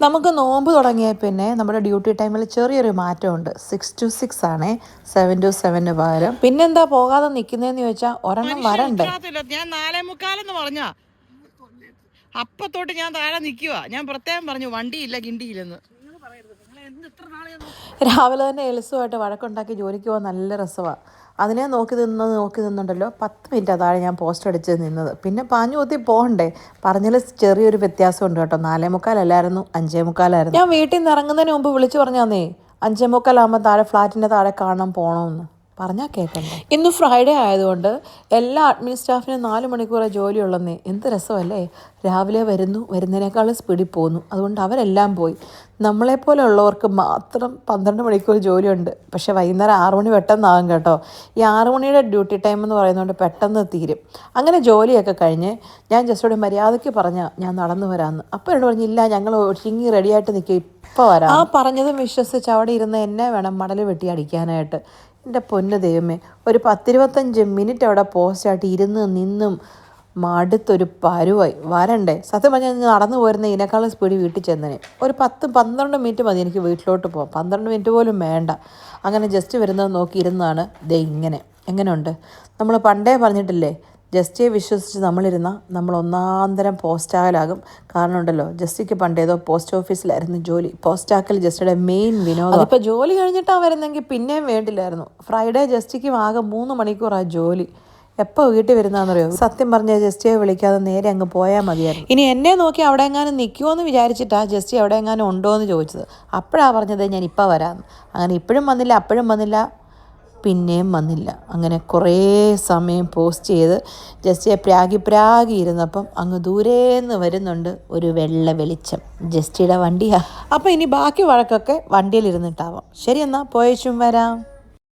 നമുക്ക് നോമ്പ് തുടങ്ങിയ പിന്നെ നമ്മുടെ ഡ്യൂട്ടി ടൈമിൽ ചെറിയൊരു മാറ്റമുണ്ട്. 6 to 6 ആണേ, 7 to 7 പകരം. പിന്നെന്താ പോകാതെ നിൽക്കുന്നതെന്ന് ചോദിച്ചാൽ ഒരെണ്ണം വരണ്ടേ. ഞാൻ 4:45 പറഞ്ഞാ അപ്പത്തോട്ട് ഞാൻ താഴെ നിൽക്കുക. ഞാൻ പ്രത്യേകം പറഞ്ഞു വണ്ടിയില്ല ഗിണ്ടിയില്ലെന്ന്. രാവിലെ തന്നെ എൽസുമായിട്ട് വഴക്കുണ്ടാക്കി ജോലിക്ക് പോകാൻ നല്ല രസമാണ്. അതിനെ നോക്കി നിന്നുണ്ടല്ലോ 10 മിനിറ്റ് താഴെ ഞാൻ പോസ്റ്റ് അടിച്ച് നിന്നത്. പിന്നെ പാഞ്ഞു കൂത്തി പോകണ്ടേ. പറഞ്ഞതിൽ ചെറിയൊരു വ്യത്യാസമുണ്ട് കേട്ടോ. 4:45 അല്ലായിരുന്നു, 5:45. ഞാൻ വീട്ടിൽ നിന്ന് ഇറങ്ങുന്നതിന് മുമ്പ് വിളിച്ചു പറഞ്ഞാന്നേ 5:45 താഴെ ഫ്ലാറ്റിൻ്റെ താഴെ കാണാൻ പോകണമെന്ന് പറഞ്ഞാൽ കേൾക്കണ്ടേ. ഇന്ന് ഫ്രൈഡേ ആയതുകൊണ്ട് എല്ലാ അഡ്മിൻ സ്റ്റാഫിനും 4 മണിക്കൂറെ ജോലിയുള്ളന്നേ. എന്ത് രസമല്ലേ. രാവിലെ വരുന്നതിനേക്കാളും സ്പീഡിൽ പോകുന്നു. അതുകൊണ്ട് അവരെല്ലാം പോയി. നമ്മളെപ്പോലെ ഉള്ളവർക്ക് മാത്രം 12 മണിക്കൂർ ജോലിയുണ്ട്. പക്ഷേ വൈകുന്നേരം 6 മണി പെട്ടെന്നാകും കേട്ടോ. ഈ 6 മണിയുടെ ഡ്യൂട്ടി ടൈം എന്ന് പറയുന്നതുകൊണ്ട് പെട്ടെന്ന് തീരും. അങ്ങനെ ജോലിയൊക്കെ കഴിഞ്ഞ് ഞാൻ ജസ്റ്റോട് മര്യാദയ്ക്ക് പറഞ്ഞാൽ ഞാൻ നടന്നു വരാമെന്ന്. അപ്പോൾ എന്നോട് പറഞ്ഞില്ല, ഞങ്ങൾ ഒരുങ്ങി റെഡിയായിട്ട് നിൽക്കുക, ഇപ്പോൾ വരാം. ആ പറഞ്ഞതും വിശ്വസിച്ച് അവിടെ ഇരുന്ന് എന്നെ വേണം മടൽ വെട്ടി അടിക്കാനായിട്ട്. എൻ്റെ പൊന്ന് ദൈവമേ, ഒരു 10-25 മിനിറ്റ് അവിടെ പോസ്റ്റായിട്ട് നിന്നും മടുത്തൊരു പരുവായി. വരണ്ടേ. സത്യം പറഞ്ഞാൽ നടന്നു പോരുന്ന ഇതിനേക്കാളും സ്പീഡ് വീട്ടിൽ ചെന്നതിന്. ഒരു 10-12 മിനിറ്റ് മതി എനിക്ക് വീട്ടിലോട്ട് പോകാം. 12 മിനിറ്റ് പോലും വേണ്ട. അങ്ങനെ ജസ്റ്റ് വരുന്നത് നോക്കി ഇരുന്നാണ് ദേ ഇങ്ങനെ. എങ്ങനെയുണ്ട്? നമ്മൾ പണ്ടേ പറഞ്ഞിട്ടില്ലേ, ജസ്റ്റിയെ വിശ്വസിച്ച് നമ്മളിരുന്ന നമ്മൾ ഒന്നാന്തരം പോസ്റ്റാകലാകും. കാരണം ഉണ്ടല്ലോ, ജസ്റ്റിക്ക് പണ്ടേതോ പോസ്റ്റ് ഓഫീസിലായിരുന്നു ജോലി. പോസ്റ്റാക്കൽ ജസ്റ്റിയുടെ മെയിൻ വിനോദം. ഇപ്പോൾ ജോലി കഴിഞ്ഞിട്ടാണ് വരുന്നെങ്കിൽ പിന്നെയും വേണ്ടില്ലായിരുന്നു. ഫ്രൈഡേ ജസ്റ്റിക്കും ആകെ 3 മണിക്കൂറാണ് ജോലി. എപ്പോൾ വീട്ടിൽ വരുന്നതെന്നറിയോ? സത്യം പറഞ്ഞാൽ ജസ്റ്റിയെ വിളിക്കാതെ നേരെ അങ്ങ് പോയാൽ മതിയായിരുന്നു. ഇനി എന്നെ നോക്കി അവിടെ എങ്ങാനും നിൽക്കുമോ എന്ന് വിചാരിച്ചിട്ടാണ് ജസ്റ്റി അവിടെ എങ്ങാനും ഉണ്ടോ എന്ന് ചോദിച്ചത്. അപ്പോഴാണ് പറഞ്ഞത് ഞാൻ ഇപ്പോൾ വരാമെന്ന്. അങ്ങനെ ഇപ്പോഴും വന്നില്ല, അപ്പോഴും വന്നില്ല, പിന്നെയും വന്നില്ല. അങ്ങനെ കുറേ സമയം പോസ്റ്റ് ചെയ്ത് ജസ്റ്റിയെ പ്രാഗി ഇരുന്നപ്പം അങ്ങ് ദൂരേന്ന് വരുന്നുണ്ട് ഒരു വെള്ള വെളിച്ചം. ജസ്റ്റിയുടെ വണ്ടിയാണ്. അപ്പോൾ ഇനി ബാക്കി വഴക്കൊക്കെ വണ്ടിയിലിരുന്നിട്ടാവാം. ശരി, എന്നാൽ പോയേച്ചും വരാം.